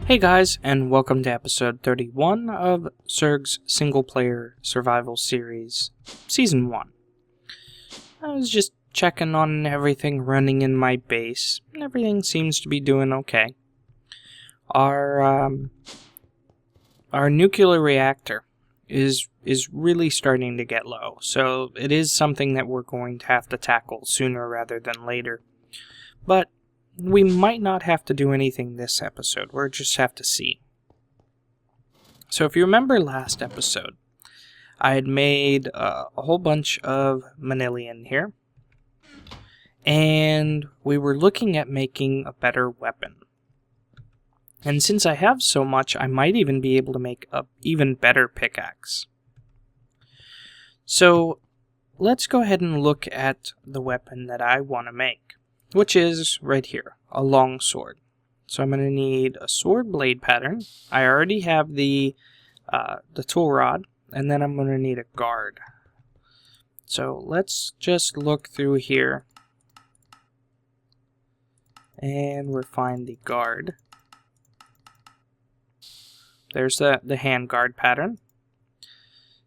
Hey guys, and welcome to episode 31 of Surg's single-player survival series, Season 1. I was just checking on everything running in my base, and everything seems to be doing okay. Our nuclear reactor is really starting to get low, so it is something that we're going to have to tackle sooner rather than later. But we might not have to do anything this episode, we'll just have to see. So if you remember last episode, I had made a whole bunch of manilian here, and we were looking at making a better weapon. And since I have so much, I might even be able to make an even better pickaxe. So let's go ahead and look at the weapon that I want to make, which is right here, a long sword. So I'm going to need a sword blade pattern. I already have the tool rod, and then I'm going to need a guard. So let's just look through here, and we'll find the guard. There's the hand guard pattern.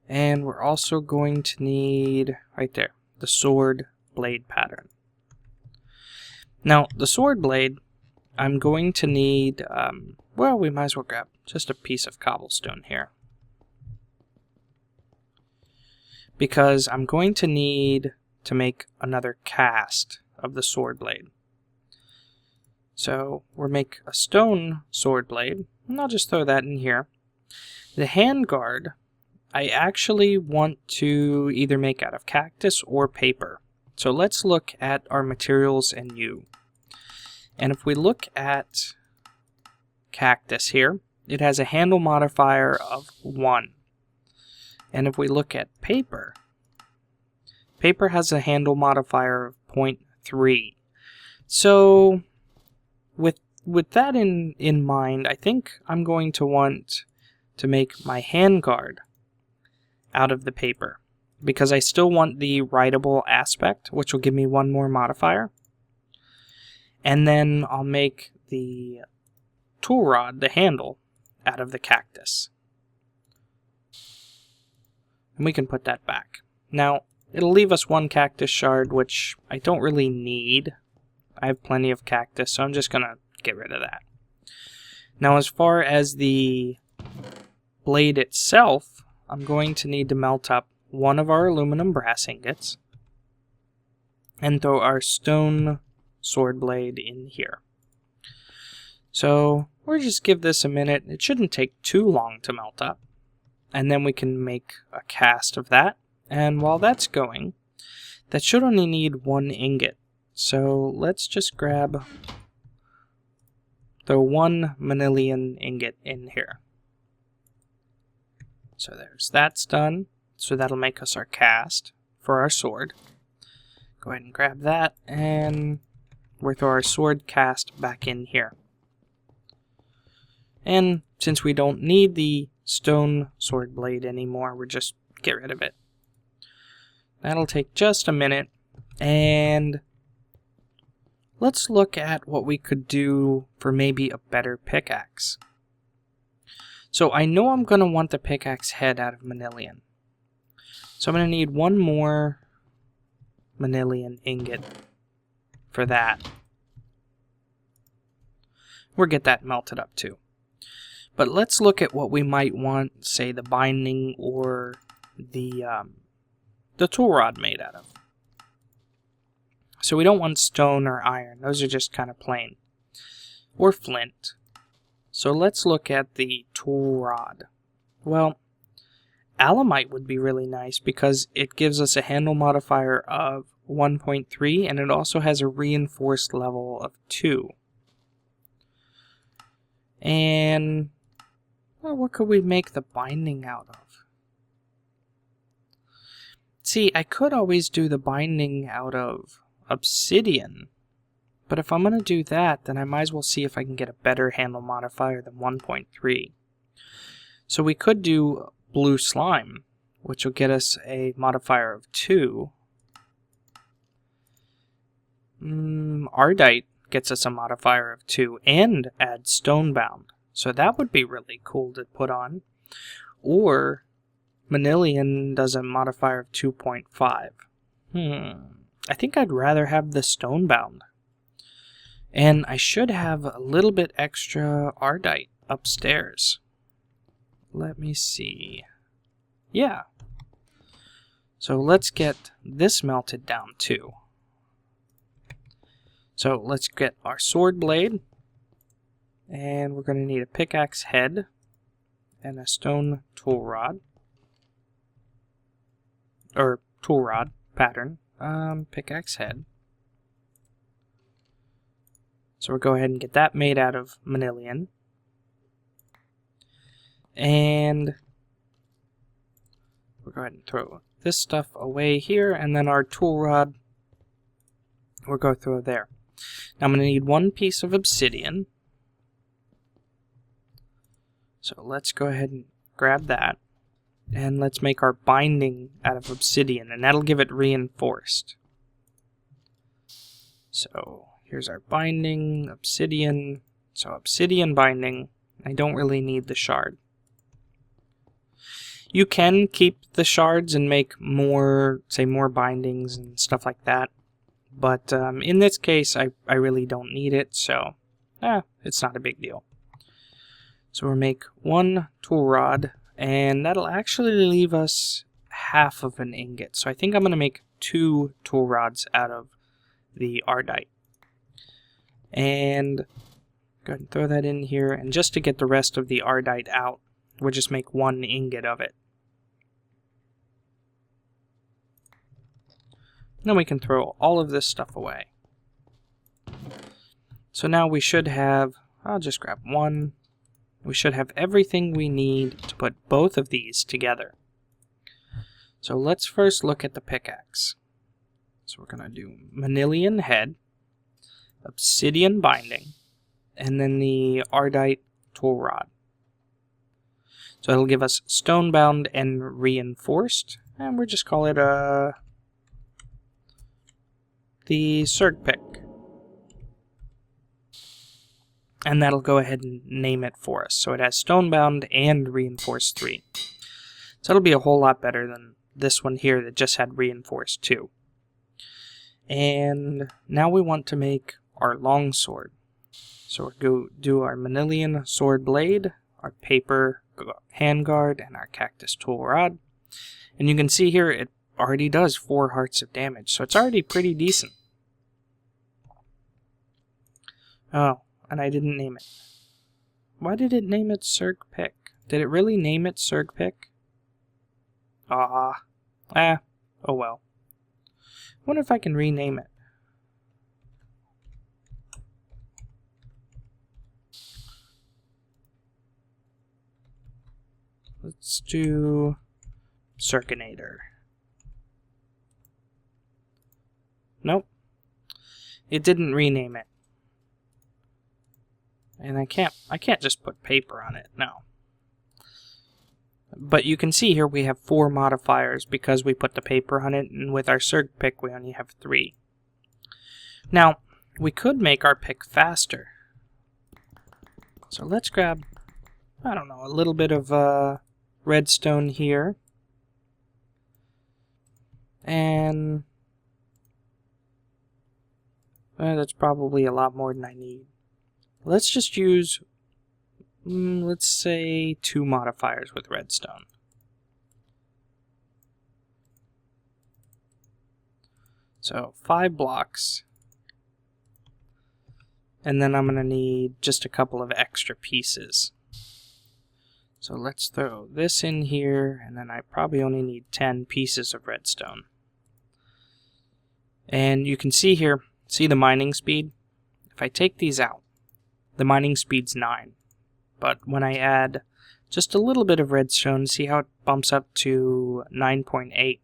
And we're also going to need, right there, the sword blade pattern. Now, the sword blade, I'm going to need, well, we might as well grab just a piece of cobblestone here. Because I'm going to need to make another cast of the sword blade. So, we'll make a stone sword blade, and I'll just throw that in here. The handguard, I actually want to either make out of cactus or paper. So let's look at our materials and you. And if we look at cactus here, it has a handle modifier of 1. And if we look at paper, paper has a handle modifier of 0.3. So with that in mind, I think I'm going to want to make my handguard out of the paper, because I still want the writable aspect, which will give me 1 more modifier. And then I'll make the tool rod, the handle, out of the cactus. And we can put that back. Now, it'll leave us 1 cactus shard, which I don't really need. I have plenty of cactus, so I'm just going to get rid of that. Now, as far as the blade itself, I'm going to need to melt up 1 of our aluminum brass ingots and throw our stone sword blade in here. So we'll just give this a minute. It shouldn't take too long to melt up, and then we can make a cast of that. And while that's going, that should only need 1 ingot. So let's just grab the 1 manilian ingot in here. So that's done. So that'll make us our cast for our sword. Go ahead and grab that, and we'll throw our sword cast back in here. And since we don't need the stone sword blade anymore, we'll just get rid of it. That'll take just a minute, and let's look at what we could do for maybe a better pickaxe. So I know I'm going to want the pickaxe head out of manilian. So I'm going to need 1 more manilian ingot for that. We'll get that melted up too. But let's look at what we might want, say, the binding or the tool rod made out of. So we don't want stone or iron. Those are just kind of plain. Or flint. So let's look at the tool rod. Well, alumite would be really nice because it gives us a handle modifier of 1.3, and it also has a reinforced level of 2. And well, what could we make the binding out of? See, I could always do the binding out of obsidian, but if I'm going to do that, then I might as well see if I can get a better handle modifier than 1.3. So we could do blue slime, which will get us a modifier of 2. Ardite gets us a modifier of 2 and adds stonebound. So that would be really cool to put on. Or Manilian does a modifier of 2.5. I think I'd rather have the Stonebound. And I should have a little bit extra Ardite upstairs. Let me see. Yeah. So let's get this melted down too. So let's get our sword blade. And we're going to need a pickaxe head and a stone tool rod. Or tool rod pattern. Pickaxe head. So we'll go ahead and get that made out of Manilian. And we'll go ahead and throw this stuff away here, and then our tool rod we'll go through there. Now I'm going to need one piece of obsidian. So let's go ahead and grab that. And let's make our binding out of obsidian, and that'll give it reinforced. So here's our binding, obsidian. So obsidian binding. I don't really need the shard. You can keep the shards and make more, say, more bindings and stuff like that. But in this case, I really don't need it, so it's not a big deal. So we'll make one tool rod, and that'll actually leave us half of an ingot. So I think I'm going to make 2 tool rods out of the Ardite. And go ahead and throw that in here. And just to get the rest of the Ardite out, we'll just make 1 ingot of it. Then we can throw all of this stuff away. So now we should have, I'll just grab 1. We should have everything we need to put both of these together. So let's first look at the pickaxe. So we're going to do Manilian head, obsidian binding, and then the Ardite tool rod. So it'll give us stonebound and reinforced, and we'll just call it the Surg pick. And that'll go ahead and name it for us. So it has stonebound and reinforced 3. So it'll be a whole lot better than this one here that just had reinforced 2. And now we want to make our longsword. So we'll go do our Manilian sword blade, our paper handguard, and our cactus tool rod. And you can see here it already does 4 hearts of damage, so it's already pretty decent. Oh, and I didn't name it. Why did it name it Surg Pick? Did it really name it Surg Pick? Oh well. I wonder if I can rename it. Let's do Circinator. Nope. It didn't rename it. And I can't just put paper on it, no. But you can see here we have 4 modifiers because we put the paper on it, and with our Surg pick we only have 3. Now, we could make our pick faster. So let's grab, I don't know, a little bit of redstone here. And that's probably a lot more than I need. Let's just use, let's say, 2 modifiers with redstone. So 5 blocks. And then I'm going to need just a couple of extra pieces. So let's throw this in here, and then I probably only need 10 pieces of redstone. And you can see here, see the mining speed? If I take these out, the mining speed's 9. But when I add just a little bit of redstone, see how it bumps up to 9.8.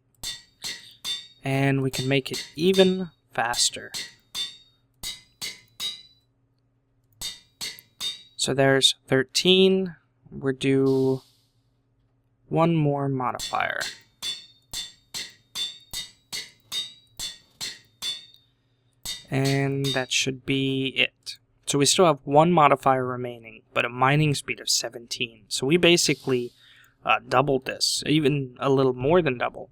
And we can make it even faster. So there's 13. We're due 1 more modifier. And that should be it. So we still have one modifier remaining, but a mining speed of 17. So we basically doubled this, even a little more than double.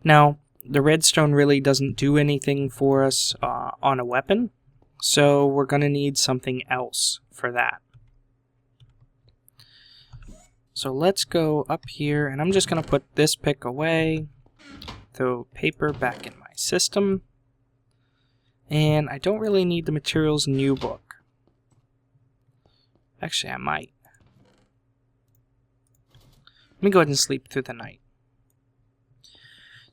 Now, the redstone really doesn't do anything for us on a weapon, so we're going to need something else for that. So let's go up here, and I'm just going to put this pick away, throw paper back in my system, and I don't really need the materials new book. Actually, I might. Let me go ahead and sleep through the night.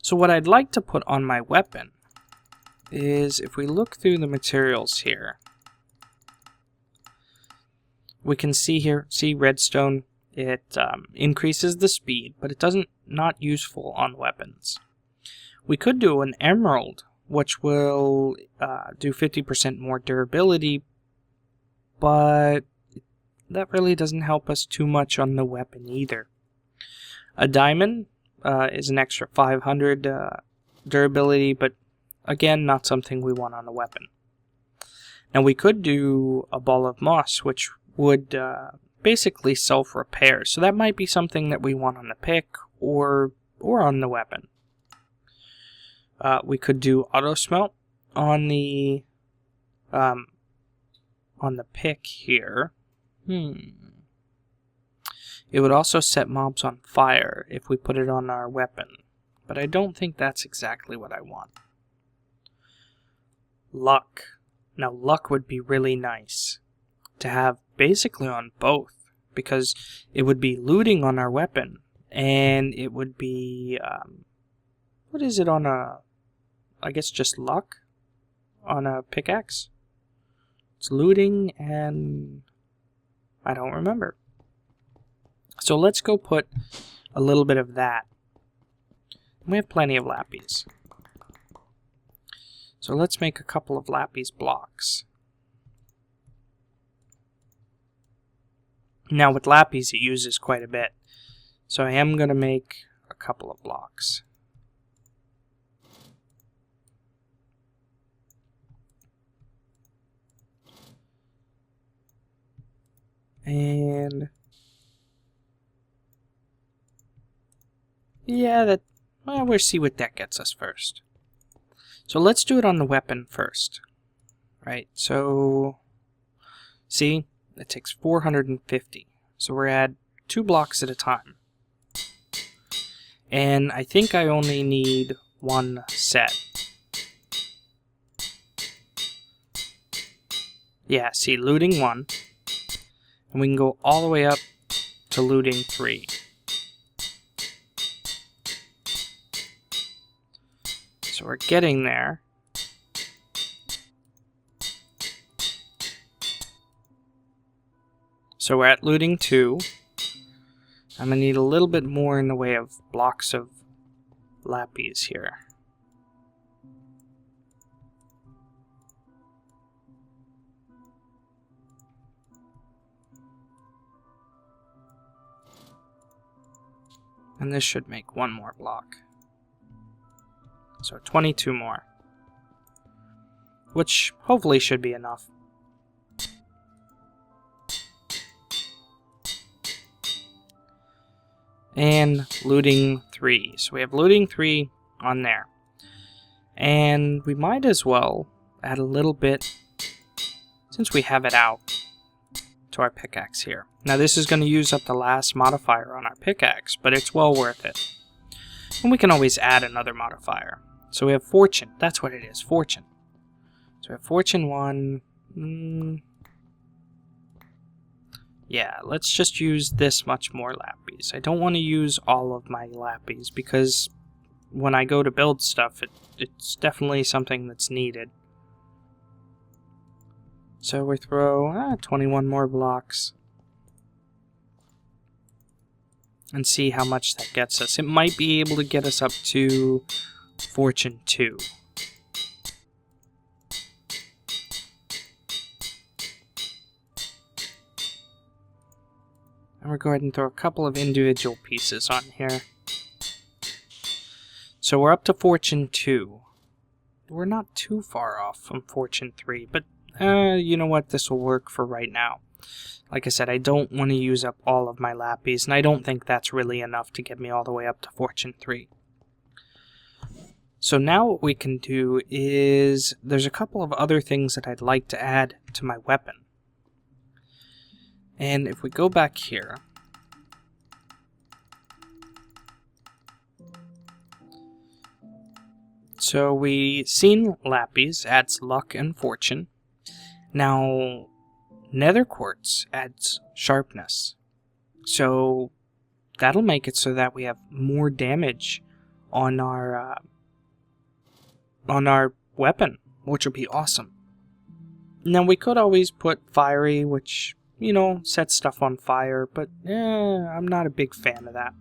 So what I'd like to put on my weapon is, if we look through the materials here, we can see here, see redstone, it increases the speed, but it doesn't, not useful on weapons. We could do an emerald, which will do 50% more durability, but that really doesn't help us too much on the weapon either. A diamond is an extra 500 durability, but again, not something we want on a weapon. Now we could do a ball of moss, which would basically self-repair, so that might be something that we want on the pick or on the weapon. We could do auto smelt on the pick here. It would also set mobs on fire if we put it on our weapon, but I don't think that's exactly what I want. Luck. Now luck would be really nice to have basically on both, because it would be looting on our weapon, and it would be, what is it on a, I guess just luck on a pickaxe? It's looting and I don't remember. So let's go put a little bit of that. We have plenty of lapis. So let's make a couple of lapis blocks. Now with lapis it uses quite a bit, so I am going to make a couple of blocks. And yeah, well, we'll see what that gets us first. So let's do it on the weapon first. Right, so see, it takes 450. So we're at 2 blocks at a time. And I think I only need 1 set. Yeah, see, looting 1. And we can go all the way up to looting 3. So we're getting there. So we're at looting 2. I'm going to need a little bit more in the way of blocks of lapis here. And this should make 1 more block. So 22 more. Which hopefully should be enough. And looting 3. So we have looting 3 on there. And we might as well add a little bit, since we have it out, to our pickaxe here. Now this is going to use up the last modifier on our pickaxe, but it's well worth it. And we can always add another modifier. So we have fortune. That's what it is, fortune. So we have fortune 1. Yeah, let's just use this much more lapis. I don't want to use all of my lapis, because when I go to build stuff, it's definitely something that's needed. So we throw 21 more blocks. And see how much that gets us. It might be able to get us up to fortune 2. And we'll go ahead and throw a couple of individual pieces on here. So we're up to fortune 2. We're not too far off from fortune 3, but you know what, this will work for right now. Like I said, I don't want to use up all of my lappies, and I don't think that's really enough to get me all the way up to Fortune 3. So now what we can do is, there's a couple of other things that I'd like to add to my weapon. And if we go back here, so we seen lappies adds luck and fortune. Now nether quartz adds sharpness, so that'll make it so that we have more damage on our weapon, which would be awesome. Now we could always put fiery, which, you know, sets stuff on fire, but I'm not a big fan of that.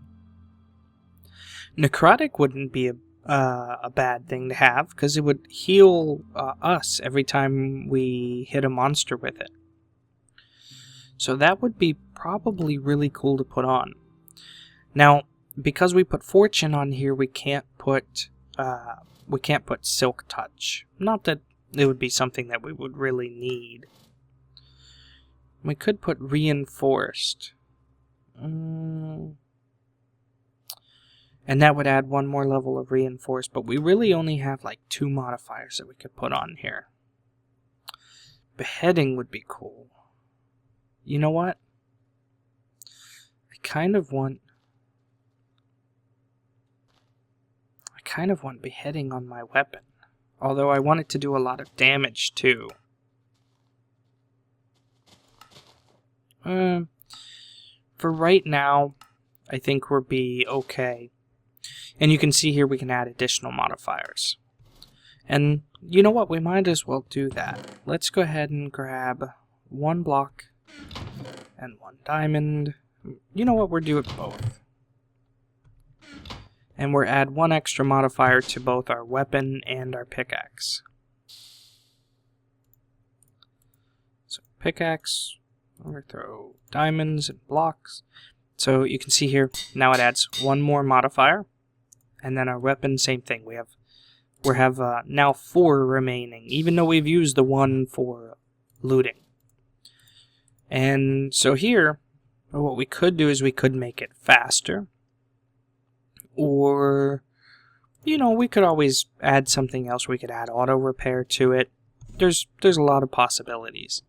Necrotic wouldn't be a bad thing to have, because it would heal us every time we hit a monster with it. So that would be probably really cool to put on. Now, because we put fortune on here, we can't put silk touch. Not that it would be something that we would really need. We could put reinforced. And that would add one more level of reinforced, but we really only have like 2 modifiers that we could put on here. Beheading would be cool. You know what? I kind of want beheading on my weapon. Although I want it to do a lot of damage too. For right now, I think we'll be okay. And you can see here we can add additional modifiers. And you know what? We might as well do that. Let's go ahead and grab 1 block and 1 diamond. You know what? We're doing both. And we'll add 1 extra modifier to both our weapon and our pickaxe. So pickaxe, we'll throw diamonds and blocks. So you can see here, now it adds 1 more modifier. And then our weapon, same thing. We have now 4 remaining, even though we've used the 1 for looting. And so here, what we could do is we could make it faster. Or, you know, we could always add something else. We could add auto repair to it. There's a lot of possibilities.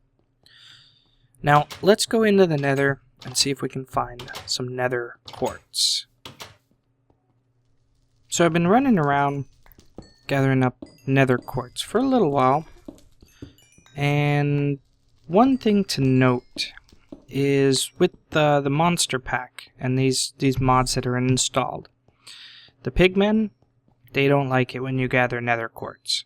Now, let's go into the nether and see if we can find some nether quartz. So I've been running around gathering up nether quartz for a little while. And one thing to note is with the monster pack and these mods that are installed, the pigmen, they don't like it when you gather nether quartz.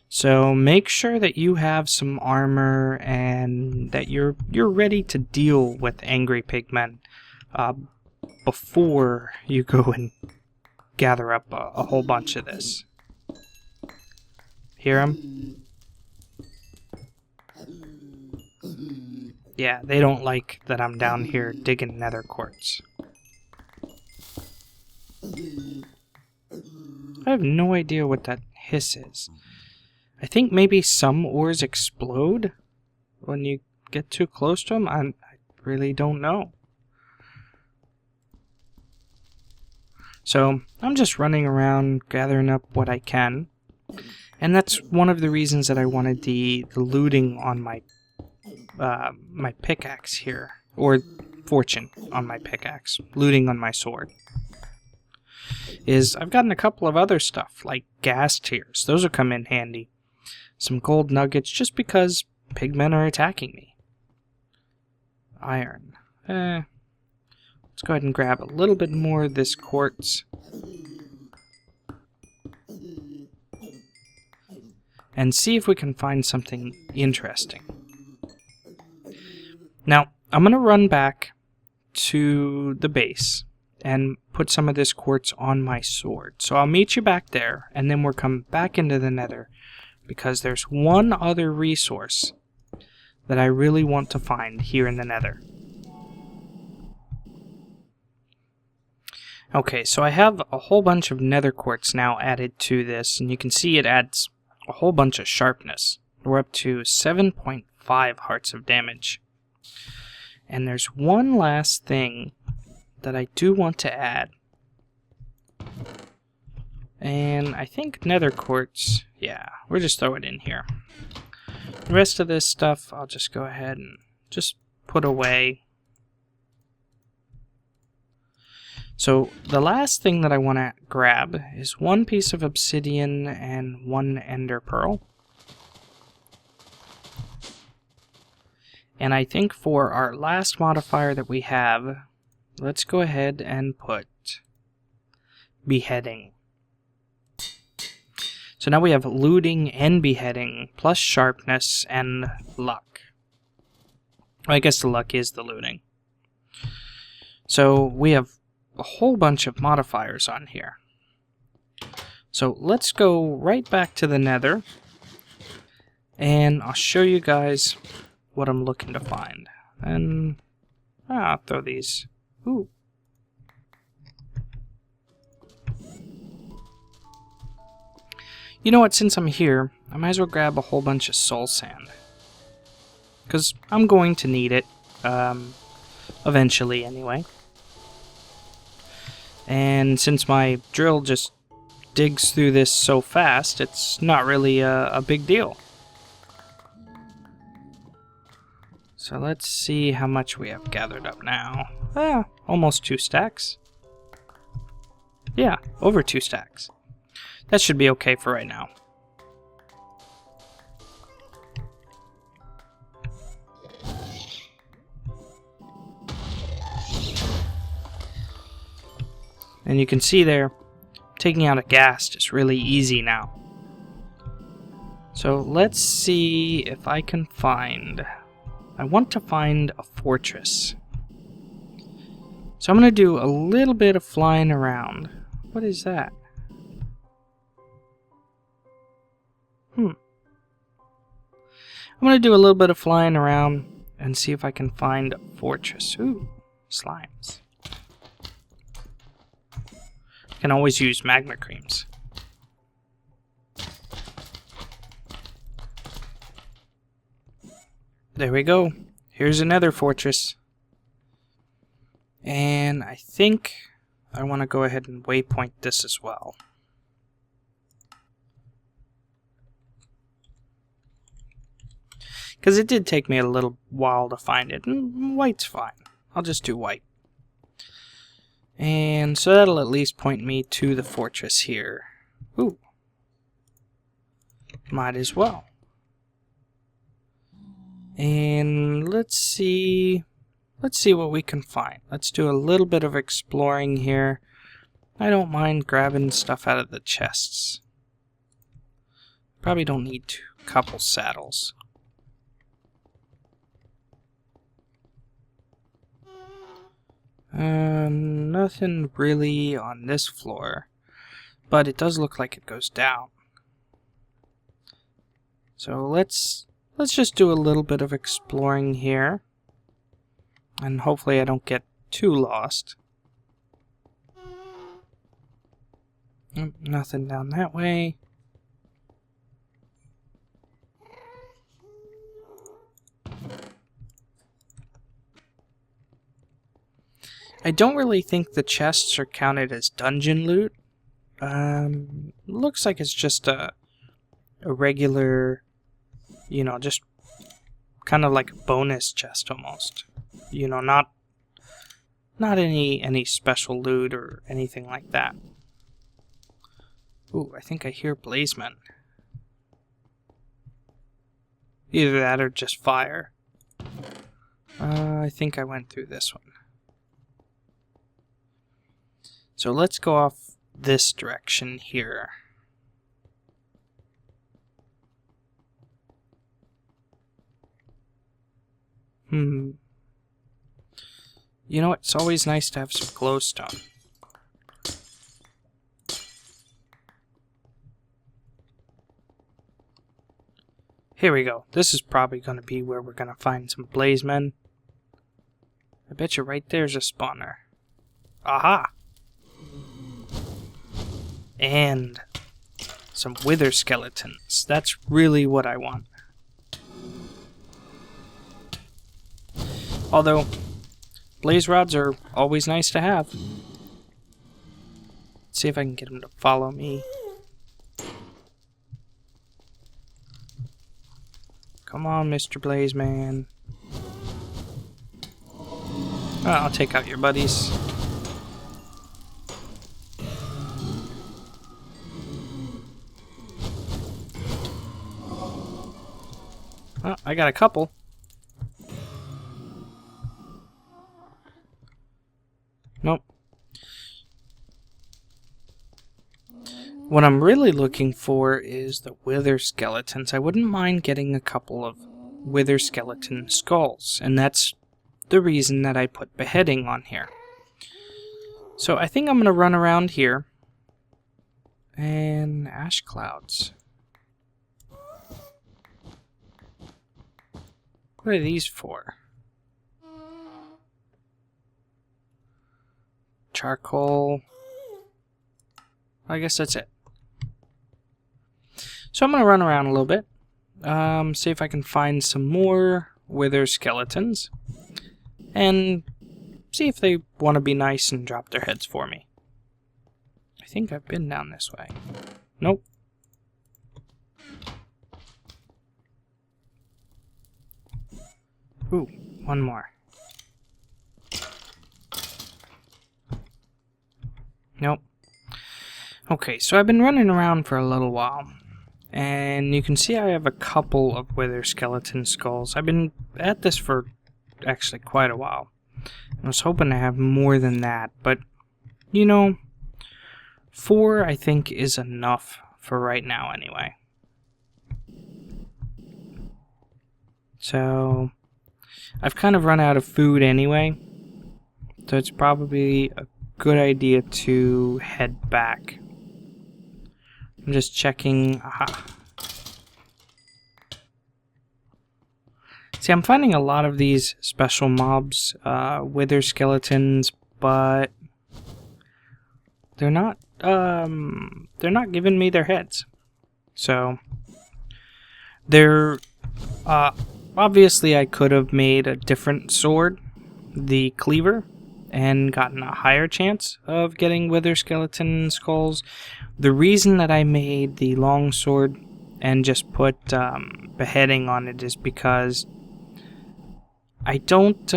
So make sure that you have some armor and that you're ready to deal with angry pigmen before you go and gather up a whole bunch of this. Hear them? Yeah, they don't like that I'm down here digging nether quartz. I have no idea what that hiss is. I think maybe some ores explode when you get too close to them. I really don't know. So I'm just running around gathering up what I can. And that's one of the reasons that I wanted the looting on my my pickaxe here. Or fortune on my pickaxe. Looting on my sword. Is I've gotten a couple of other stuff, like gas tiers. Those will come in handy. Some gold nuggets, just because pigmen are attacking me. Iron. Let's go ahead and grab a little bit more of this quartz. And see if we can find something interesting. Now, I'm going to run back to the base and put some of this quartz on my sword. So I'll meet you back there, and then we'll come back into the nether, because there's one other resource that I really want to find here in the nether. Okay, so I have a whole bunch of nether quartz now added to this, and you can see it adds a whole bunch of sharpness. we're up to 7.5 hearts of damage. And there's one last thing that I do want to add. And I think nether quartz, yeah, we'll just throw it in here. The rest of this stuff, I'll just go ahead and just put away. So the last thing that I want to grab is one piece of obsidian and one ender pearl. And I think for our last modifier that we have, let's go ahead and put beheading. So now we have looting and beheading, plus sharpness and luck. Well, I guess the luck is the looting. So we have a whole bunch of modifiers on here. So let's go right back to the nether, and I'll show you guys what I'm looking to find. And I'll throw these. Ooh. You know what, since I'm here, I might as well grab a whole bunch of soul sand. Because I'm going to need it, eventually anyway. And since my drill just digs through this so fast, it's not really a big deal. So let's see how much we have gathered up now. Almost 2 stacks. Yeah, over 2 stacks. That should be okay for right now. And you can see there, taking out a ghast is really easy now. So let's see if I can find... I want to find a fortress. So I'm going to do a little bit of flying around. What is that? I'm going to do a little bit of flying around and see if I can find a fortress. Ooh, slimes. Can always use magma creams. There we go. Here's another fortress. And I think I want to go ahead and waypoint this as well. Because it did take me a little while to find it. And white's fine. I'll just do white. And so that'll at least point me to the fortress here. Ooh. Might as well. And let's see what we can find. Let's do a little bit of exploring here. I don't mind grabbing stuff out of the chests. Probably don't need a couple saddles. Nothing really on this floor, but it does look like it goes down. So let's just do a little bit of exploring here, and hopefully I don't get too lost. Nothing down that way. I don't really think the chests are counted as dungeon loot. Looks like it's just a regular, you know, just kind of like a bonus chest almost. You know, not any special loot or anything like that. Ooh, I think I hear blazemen. Either that or just fire. I think I went through this one. So let's go off this direction here. You know, it's always nice to have some glowstone. Here we go. This is probably going to be where we're going to find some blazemen. I bet you right there's a spawner. Aha! And some wither skeletons. That's really what I want. Although, blaze rods are always nice to have. Let's see if I can get him to follow me. Come on, Mr. Blaze Man. I'll take out your buddies. Oh, I got a couple. Nope. What I'm really looking for is the wither skeletons. I wouldn't mind getting a couple of wither skeleton skulls, and that's the reason that I put beheading on here. So I think I'm going to run around here. And ash clouds. What are these for? Charcoal. I guess that's it. So I'm going to run around a little bit. See if I can find some more wither skeletons. And see if they want to be nice and drop their heads for me. I think I've been down this way. Nope. Ooh, one more. Nope. Okay, so I've been running around for a little while. And you can see I have a couple of wither skeleton skulls. I've been at this for actually quite a while. I was hoping to have more than that, but you know, 4 I think is enough for right now anyway. So I've kind of run out of food anyway, so it's probably a good idea to head back. I'm just checking. Aha. See, I'm finding a lot of these special mobs, wither skeletons, but they're not giving me their heads. So they're obviously I could have made a different sword, the cleaver, and gotten a higher chance of getting wither skeleton skulls. The reason that I made the long sword and just put beheading on it is because I don't,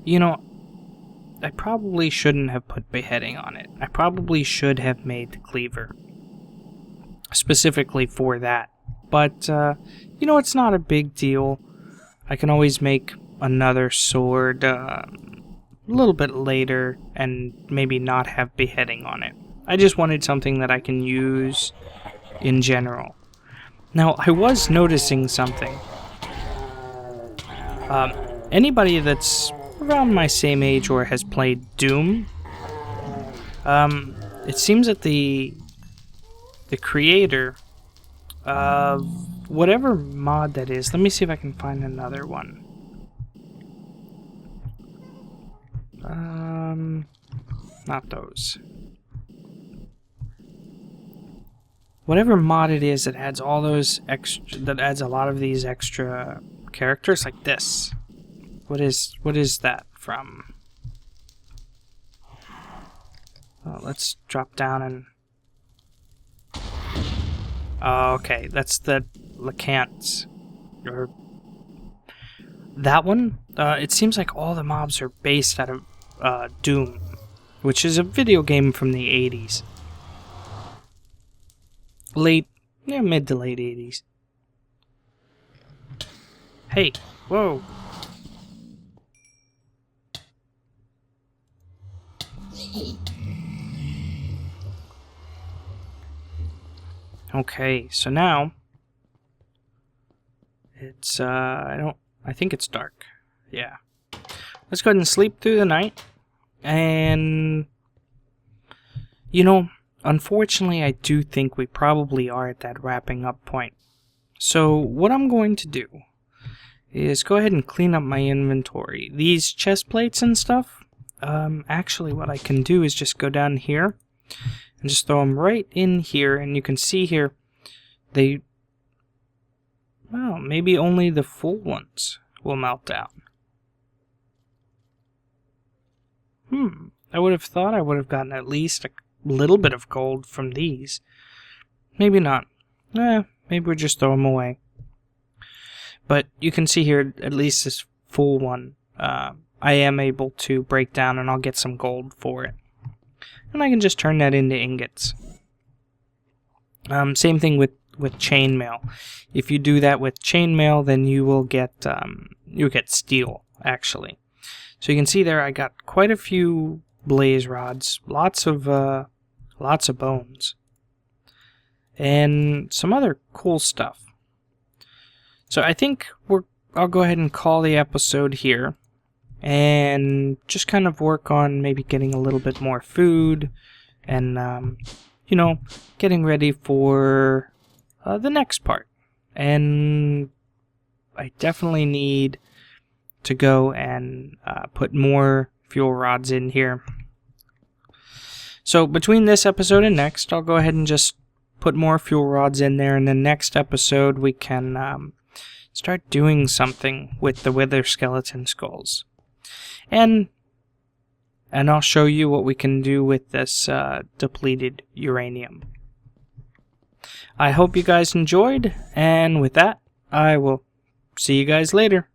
you know, I probably shouldn't have put beheading on it. I probably should have made the cleaver specifically for that. But, you know, it's not a big deal. I can always make another sword a little bit later and maybe not have beheading on it. I just wanted something that I can use in general. Now, I was noticing something. Anybody that's around my same age or has played Doom, it seems that the creator of whatever mod that is, let me see if I can find another one. Not those. Whatever mod it is that adds all those extra, that adds a lot of these extra characters like this. What is that from? Let's drop down and... okay, that's the Lacants. Or that one? It seems like all the mobs are based out of Doom, which is a video game from the 80s. Mid to late 80s. Hey, whoa. Okay, so now it's I think it's dark. Yeah. Let's go ahead and sleep through the night. And you know, unfortunately I do think we probably are at that wrapping up point. So what I'm going to do is go ahead and clean up my inventory. These chest plates and stuff, actually what I can do is just go down here and just throw them right in here, and you can see here, well, maybe only the full ones will melt down. I would have thought I would have gotten at least a little bit of gold from these. Maybe not. Maybe we'll just throw them away. But you can see here, at least this full one, I am able to break down and I'll get some gold for it. And I can just turn that into ingots. Same thing with chainmail. If you do that with chainmail, then you will get steel, actually. So you can see there I got quite a few blaze rods, lots of bones, and some other cool stuff. So I think I'll go ahead and call the episode here, and just kind of work on maybe getting a little bit more food, and you know, getting ready for the next part. And I definitely need to go and put more fuel rods in here. So between this episode and next, I'll go ahead and just put more fuel rods in there, and then next episode we can start doing something with the wither skeleton skulls. And I'll show you what we can do with this depleted uranium. I hope you guys enjoyed, and with that, I will see you guys later.